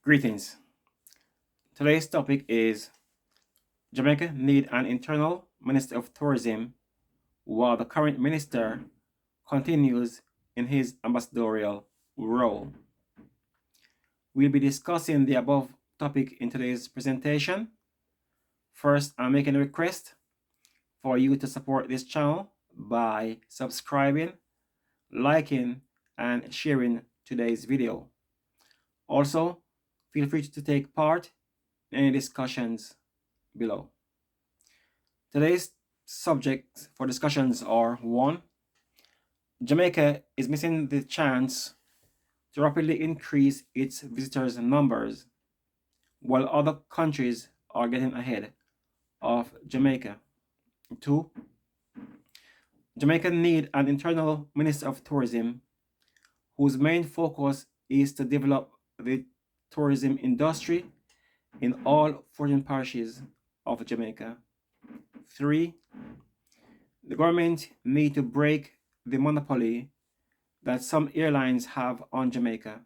Greetings. Today's topic is Jamaica need an internal minister of tourism while the current minister continues in his ambassadorial role. We'll be discussing the above topic in today's presentation. First, I'm making a request for you to support this channel by subscribing, liking, and sharing today's video. Also, feel free to take part in any discussions below. Today's subjects for discussions are: 1. Jamaica is missing the chance to rapidly increase its visitors' numbers, while other countries are getting ahead of Jamaica. 2. Jamaica need an internal minister of tourism whose main focus is to develop the tourism industry in all 14 parishes of Jamaica. 3. The government need to break the monopoly that some airlines have on Jamaica,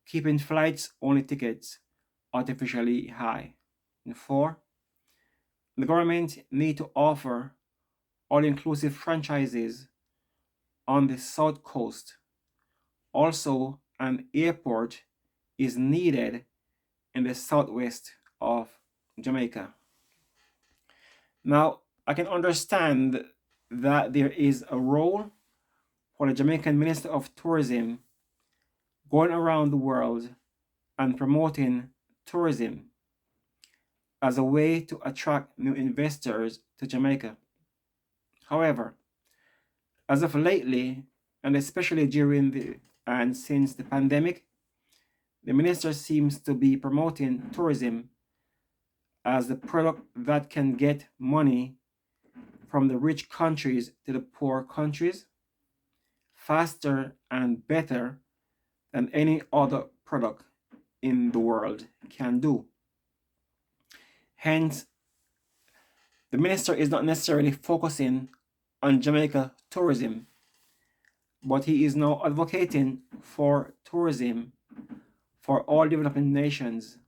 keeping flights only tickets artificially high. And 4. The government need to offer all-inclusive franchises on the south coast. Also, an airport is needed in the southwest of Jamaica. Now, I can understand that there is a role for the Jamaican Minister of Tourism going around the world and promoting tourism as a way to attract new investors to Jamaica. However, as of lately, and especially during and since the pandemic, the minister seems to be promoting tourism as the product that can get money from the rich countries to the poor countries faster and better than any other product in the world can do. Hence, the minister is not necessarily focusing on Jamaica tourism, but he is now advocating for tourism for all developing nations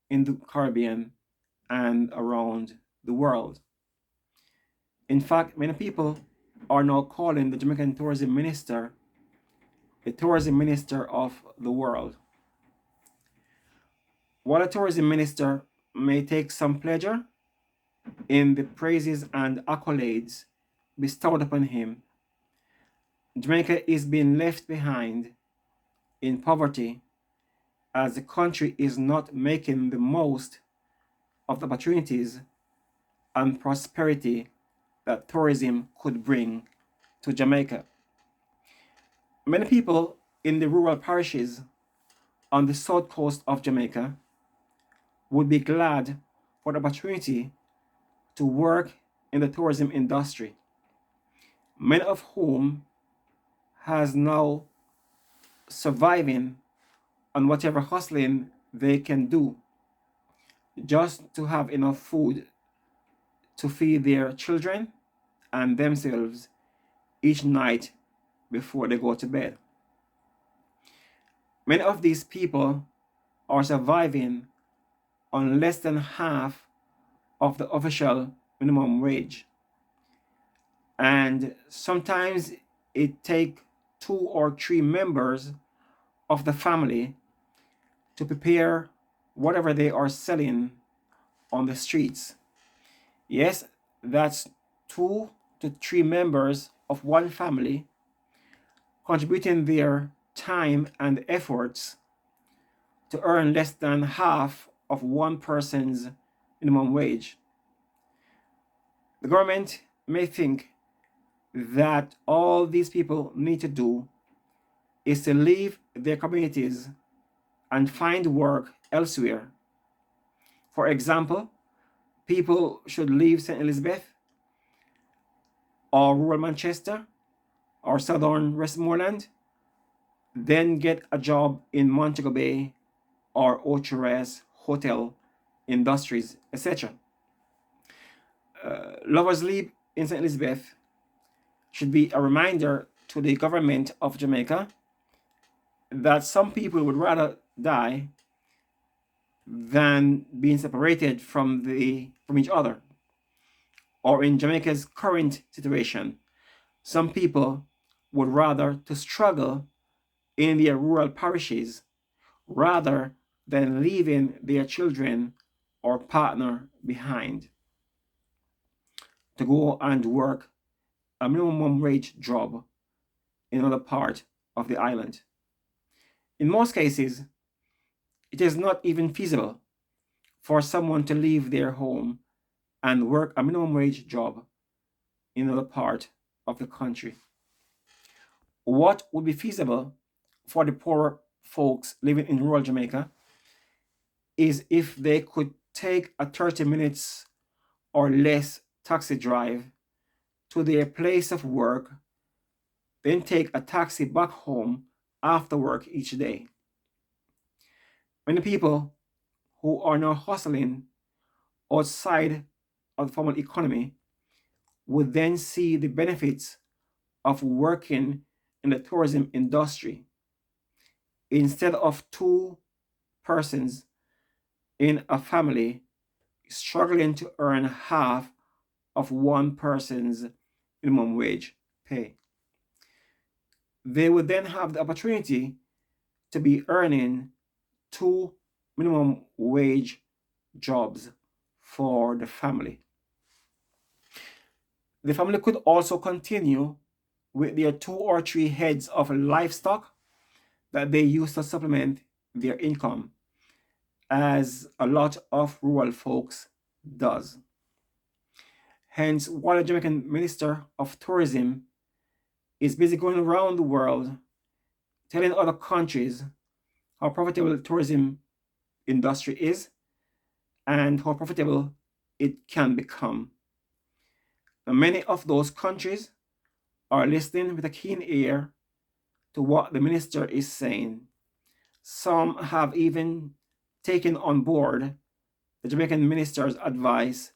in the Caribbean and around the world. In fact, many people are now calling the Jamaican tourism minister the tourism minister of the world. While a tourism minister may take some pleasure in the praises and accolades bestowed upon him, Jamaica is being left behind in poverty as the country is not making the most of the opportunities and prosperity that tourism could bring to Jamaica. Many people in the rural parishes on the south coast of Jamaica would be glad for the opportunity to work in the tourism industry, many of whom has now surviving on whatever hustling they can do just to have enough food to feed their children and themselves each night before they go to bed. Many of these people are surviving on less than half of the official minimum wage. And sometimes it takes 2 or 3 members of the family to prepare whatever they are selling on the streets. Yes, that's 2 to 3 members of one family contributing their time and efforts to earn less than half of one person's minimum wage. The government may think that all these people need to do is to leave their communities and find work elsewhere. For example, people should leave St. Elizabeth or rural Manchester or southern Westmoreland, then get a job in Montego Bay or Ocho Hotel Industries, etc. Lovers Leap in St. Elizabeth should be a reminder to the government of Jamaica that some people would rather die than being separated from each other. Or in Jamaica's current situation, some people would rather to struggle in their rural parishes rather than leaving their children or partner behind to go and work a minimum wage job in another part of the island. In most cases, it is not even feasible for someone to leave their home and work a minimum wage job in another part of the country. What would be feasible for the poor folks living in rural Jamaica is if they could take a 30 minutes or less taxi drive to their place of work, then take a taxi back home after work each day. Many people who are now hustling outside of the formal economy would then see the benefits of working in the tourism industry instead of two persons in a family struggling to earn half of one person's minimum wage pay. They would then have the opportunity to be earning two minimum wage jobs for the family. The family could also continue with their two or three heads of livestock that they use to supplement their income, as a lot of rural folks does. Hence, while the Jamaican Minister of Tourism is busy going around the world telling other countries how profitable the tourism industry is and how profitable it can become. And many of those countries are listening with a keen ear to what the minister is saying. Some have even taken on board the Jamaican minister's advice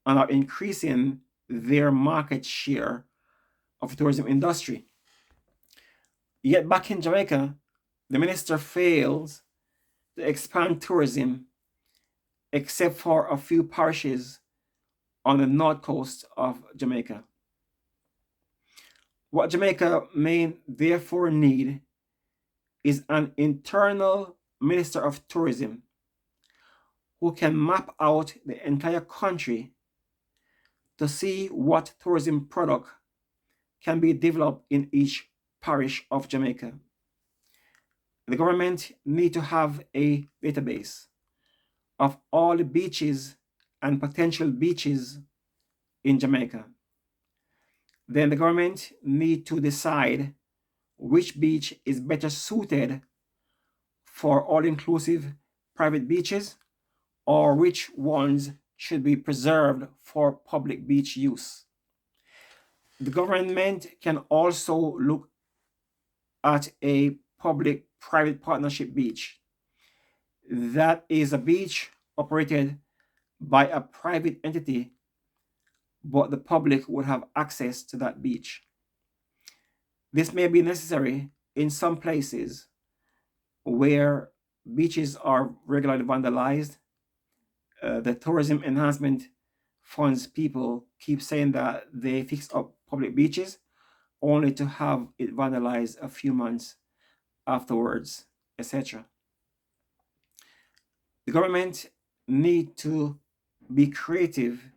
and are increasing their market share of the tourism industry. Yet back in Jamaica, the minister fails to expand tourism except for a few parishes on the north coast of Jamaica. What Jamaica may therefore need is an internal minister of tourism who can map out the entire country to see what tourism product can be developed in each parish of Jamaica. The government need to have a database of all the beaches and potential beaches in Jamaica. Then the government need to decide which beach is better suited for all-inclusive private beaches or which ones should be preserved for public beach use. The government can also look at a public-private partnership beach. That is a beach operated by a private entity, but the public would have access to that beach. This may be necessary in some places where beaches are regularly vandalized. The tourism enhancement funds people keep saying that they fix up public beaches only to have it vandalized a few months afterwards, etc. The government need to be creative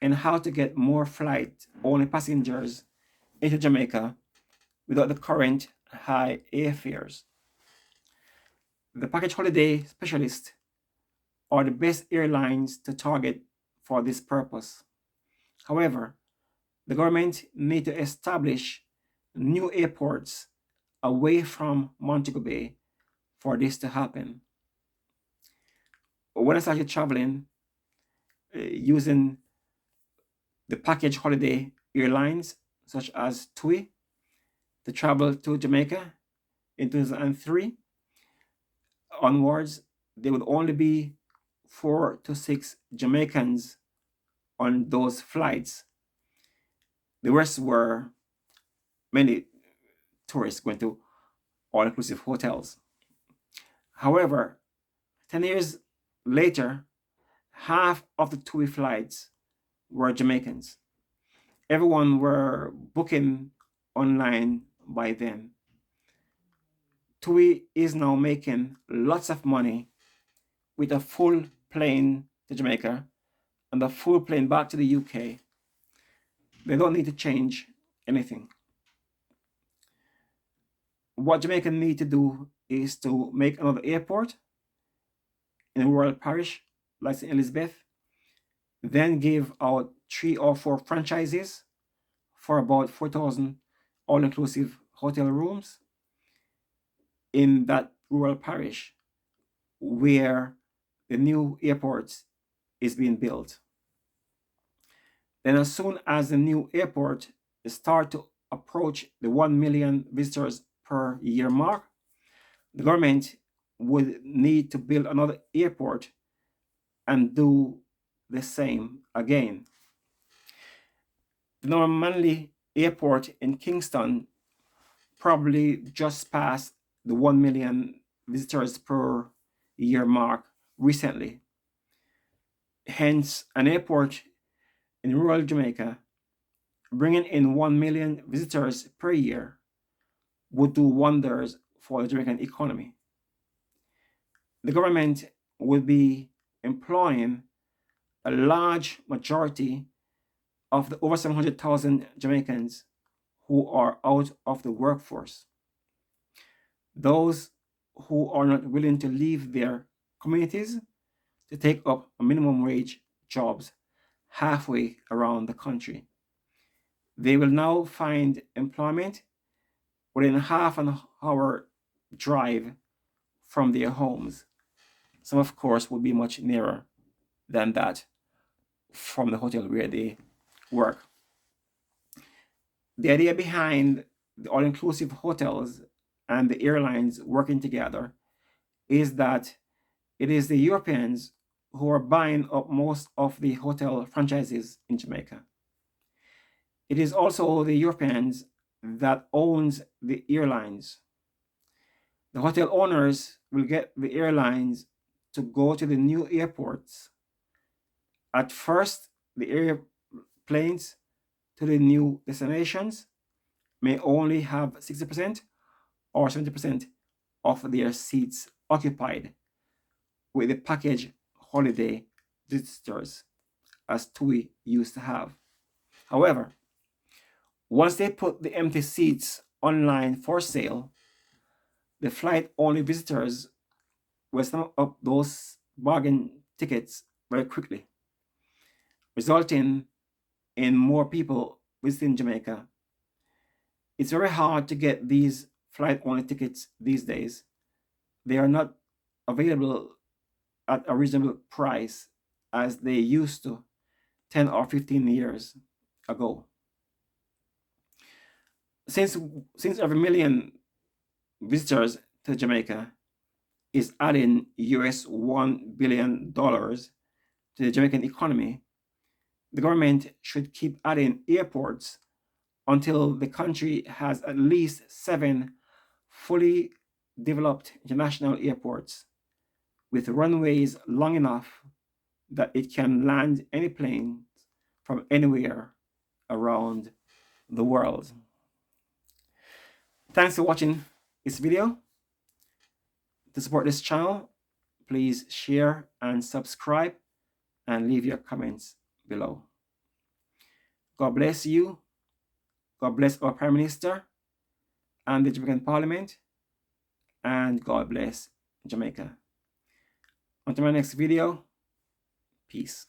in how to get more flight only passengers into Jamaica without the current high airfares. The package holiday specialists are the best airlines to target for this purpose. However, the government need to establish new airports away from Montego Bay for this to happen. When I started traveling using the package holiday airlines such as TUI to travel to Jamaica in 2003 onwards, there would only be 4 to 6 Jamaicans on those flights. The rest were many tourists going to all-inclusive hotels. However, 10 years later, half of the TUI flights were Jamaicans. Everyone were booking online by then. TUI is now making lots of money with a full plane to Jamaica and a full plane back to the UK. They don't need to change anything. What Jamaica need to do is to make another airport in a rural parish like St. Elizabeth, then give out 3 or 4 franchises for about 4,000 all-inclusive hotel rooms in that rural parish where the new airport is being built. Then as soon as the new airport start to approach the 1 million visitors per year mark, the government would need to build another airport and do the same again. The Normanley Airport in Kingston probably just passed the 1 million visitors per year mark recently. Hence, an airport in rural Jamaica bringing in 1 million visitors per year would do wonders for the Jamaican economy. The government would be employing a large majority of the over 700,000 Jamaicans who are out of the workforce. Those who are not willing to leave their communities to take up minimum wage jobs halfway around the country. They will now find employment within half an hour drive from their homes. Some, of course, will be much nearer than that from the hotel where they work. The idea behind the all-inclusive hotels and the airlines working together is that it is the Europeans who are buying up most of the hotel franchises in Jamaica. It is also the Europeans that owns the airlines. The hotel owners will get the airlines to go to the new airports. At first, the airplanes to the new destinations may only have 60% or 70% of their seats occupied with the package holiday visitors as TUI used to have. However, once they put the empty seats online for sale, the flight-only visitors will sum up those bargain tickets very quickly, resulting in more people visiting Jamaica. It's very hard to get these flight-only tickets these days. They are not available at a reasonable price as they used to 10 or 15 years ago. Since every million visitors to Jamaica is adding US $1 billion to the Jamaican economy, the government should keep adding airports until the country has at least 7 fully developed international airports with runways long enough that it can land any plane from anywhere around the world. Thanks for watching this video. To support this channel, please share and subscribe and leave your comments below. God bless you. God bless our Prime Minister and the Jamaican Parliament. And God bless Jamaica. Until my next video, peace.